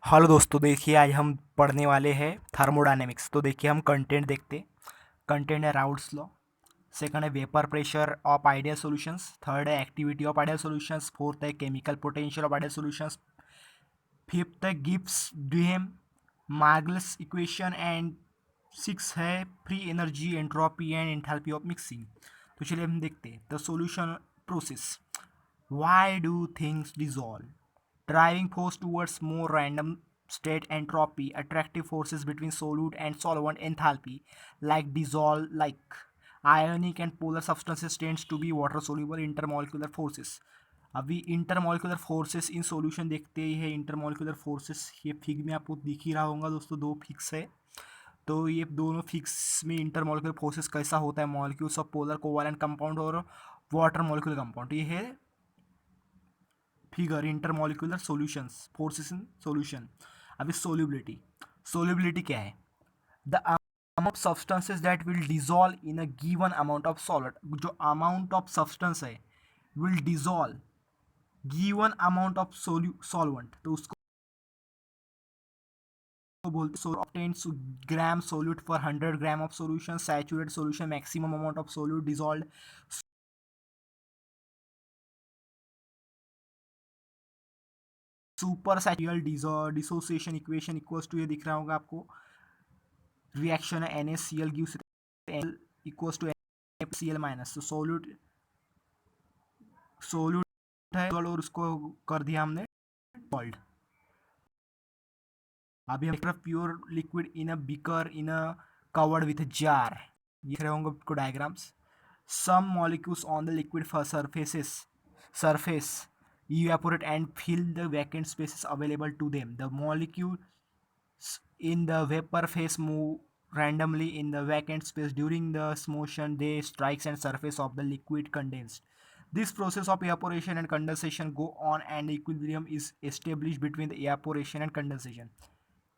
Hello दोस्तों, देखिए आज हम पढ़ने वाले हैं थर्मोडायनेमिक्स। तो देखिए हम कंटेंट देखते। कंटेंट है राउल्ट्स लॉ। सेकंड है vapour pressure of ideal solutions. Third है activity of ideal solutions. Fourth है chemical potential of ideal solutions. Fifth है Gibbs Duhem Margules equation. And six है free energy entropy and enthalpy of mixing. तो चलिए हम देखते हैं the solution process. Why do things dissolve? Driving force towards more random state entropy, attractive forces between solute and solvent enthalpy, like dissolve, like ionic and polar substances tends to be water soluble intermolecular forces. अभी intermolecular forces in solution देखते ही है। Intermolecular forces ये fig में आपको दिख ही रहा होगा दोस्तों, दो फिक्स है। तो ये दोनों फिक्स में इंटरमोलिकुलर फोर्सेस कैसा होता है, molecules of polar covalent compound और वाटर मॉलिक्यूलर कंपाउंड। ये है figure intermolecular solutions forces in solution. अभी सोल्यूबिलिटी। सोल्यूबिलिटी क्या है? The amount of substances that will dissolve in a given amount of salt. जो अमाउंट ऑफ सब्सटेंस है will dissolve given amount of solvent, तो उसको बोलते हैं obtains gram solute for 100 gram of solution. Saturated solution maximum amount of solute dissolve. Super सैचुरल dissociation equation equals to, ये दिख रहा होगा आपको। रिएक्शन है NaCl gives L equals to NaCl minus. तो सोल्यूट सोल्यूट है और उसको कर दिया हमने सॉल्ट। अभी हम pure liquid in a beaker in a covered with jar. दिख रहे होंगे आपको diagrams. Some molecules on the liquid surface evaporate and fill the vacant spaces available to them. The molecules in the vapor phase move randomly in the vacant space. During the motion they strikes and surface of the liquid condensed. This process of evaporation and condensation go on and equilibrium is established between the evaporation and condensation.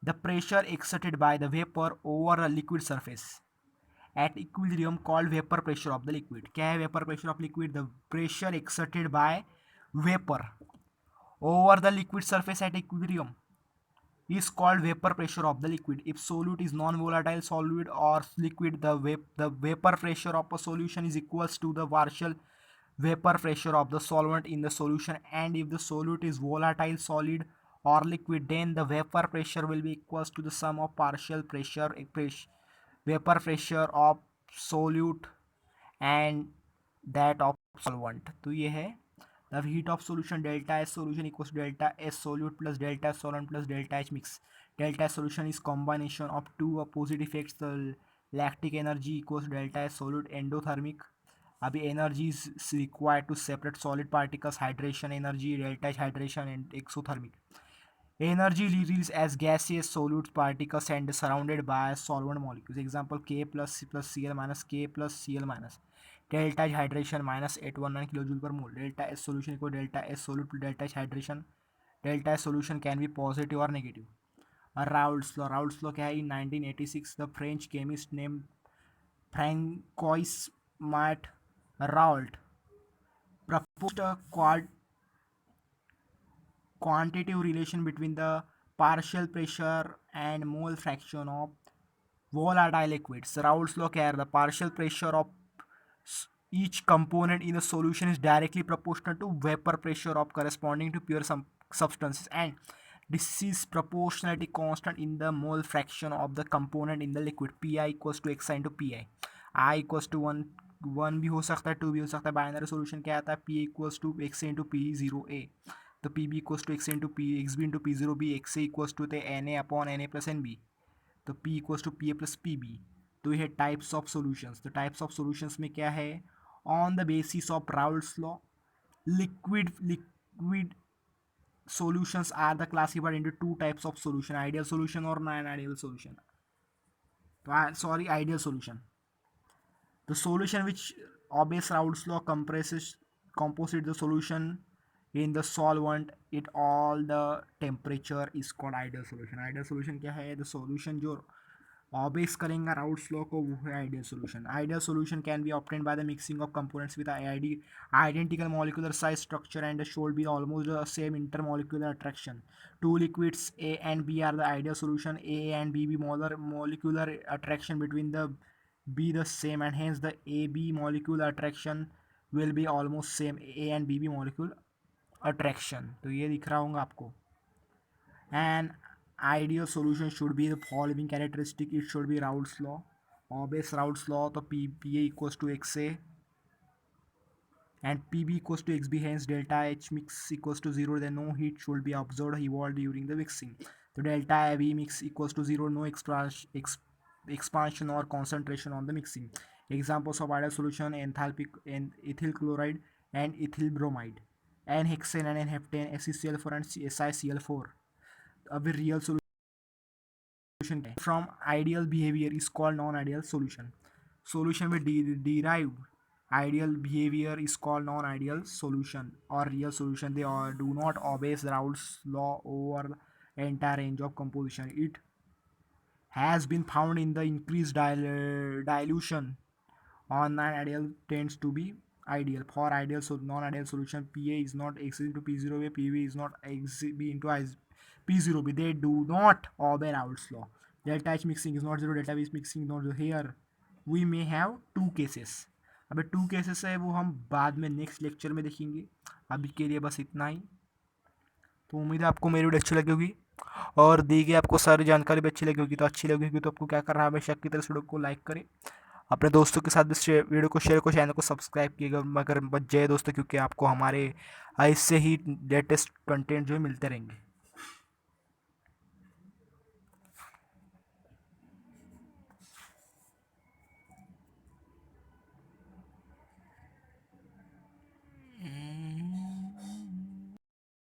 The pressure exerted by the vapor over a liquid surface at equilibrium called vapor pressure of the liquid. क्या है vapor pressure of liquid? The pressure exerted by vapor over the liquid surface at equilibrium is called vapor pressure of the liquid. If solute is non-volatile solid or liquid, the vapor pressure of a solution is equals to the partial vapor pressure of the solvent in the solution. And if the solute is volatile solid or liquid, then the vapor pressure will be equals to the sum of partial vapor pressure of solute and that of solvent. तो ये है the heat of solution delta S solution equals to delta S solute plus delta S solvent plus delta H mix. Delta S solution is combination of two opposite effects. The lactic energy equals delta S solute endothermic. अभी energy is required to separate solid particles. Hydration energy delta H hydration and exothermic. Energy released as gaseous solute particles and surrounded by solvent molecules. Example K plus C plus Cl minus K plus Cl minus. Delta H hydration minus 819 kilojoule per mole. Delta S solution equal delta S solute to delta H hydration. Delta S solution can be positive or negative. Raoult's law. Raoult's law क्या है? In 1986, the French chemist named Francois Mat Raoult proposed a quantitative relation between the partial pressure and mole fraction of volatile liquids. Raoult's law क्या है? The partial pressure of each component in a solution is directly proportional to vapor pressure of corresponding to pure substances, and this is proportionality constant in the mole fraction of the component in the liquid. Pi equals to x into pi. I equals to one भी हो सकता है, to भी हो सकता है। Binary solution क्या आता है? P equals to X into P zero A. तो P B equals to X into P X B into P zero B. X A equals to N A upon N A plus N B. तो P equals to P A plus P B. तो ये types of solutions. तो types of solutions में क्या है? On the basis of Raoult's law, liquid solutions are the classified into two types of solution: ideal solution or non-ideal solution. Sorry, ideal solution. The solution which obeys Raoult's law composite the solution in the solvent at all the temperature is called ideal solution. Ideal solution क्या है? The solution जो obvious करेंगे routes law को, वो है ideal solution. Ideal solution can be obtained by the mixing of components with identical molecular size, structure and should be almost the same intermolecular attraction. Two liquids A and B are the ideal solution. A and B molecular attraction between the be the same, and hence the AB molecular attraction will be almost same A and BB molecule attraction. तो ये दिख रहा होगा आपको. An ideal solution should be the following characteristic. It should be Raoult's law. Obvious Raoult's law, तो PA equals to XA and PB equals to XB, hence delta H mix equals to 0. Then no heat should be absorbed evolved during the mixing. So delta V mix equals to 0, no expansion or concentration on the mixing. Examples of ideal solution: enthalpy and ethyl chloride and ethyl bromide, N-hexane and N-heptane, SeCl4 and SiCl4. A real solution from ideal behavior is called non-ideal solution. Solution with derived ideal behavior is called non-ideal solution or real solution. They do not obey Raoult's law over the entire range of composition. It has been found in the increased dilution on non-ideal tends to be ideal. For ideal non-ideal solution, PA is not exceeding to P0 where PV is not B into P0B. They do not obey Raoult's law. Delta H mixing is not 0, delta V mixing is not 0. Here we may have two cases. अबे to cases है वो हम बाद में next lecture में देखेंगे. अभी के लिए बस इतना ही. तो उम्मीद है आपको मेरी वीडियो अच्छी लगी होगी और दी गई आपको सारी जानकारी भी अच्छी लगी होगी. तो अच्छी लगी होगी तो आपको क्या करना है, हमेशा की तरह इस वीडियो को लाइक करें, अपने दोस्तों के साथ भी वीडियो को शेयर को चैनल को सब्सक्राइब कीजिएगा मगर बच जाए दोस्तों, क्योंकि आपको हमारे इससे ही लेटेस्ट कंटेंट जो है मिलते रहेंगे.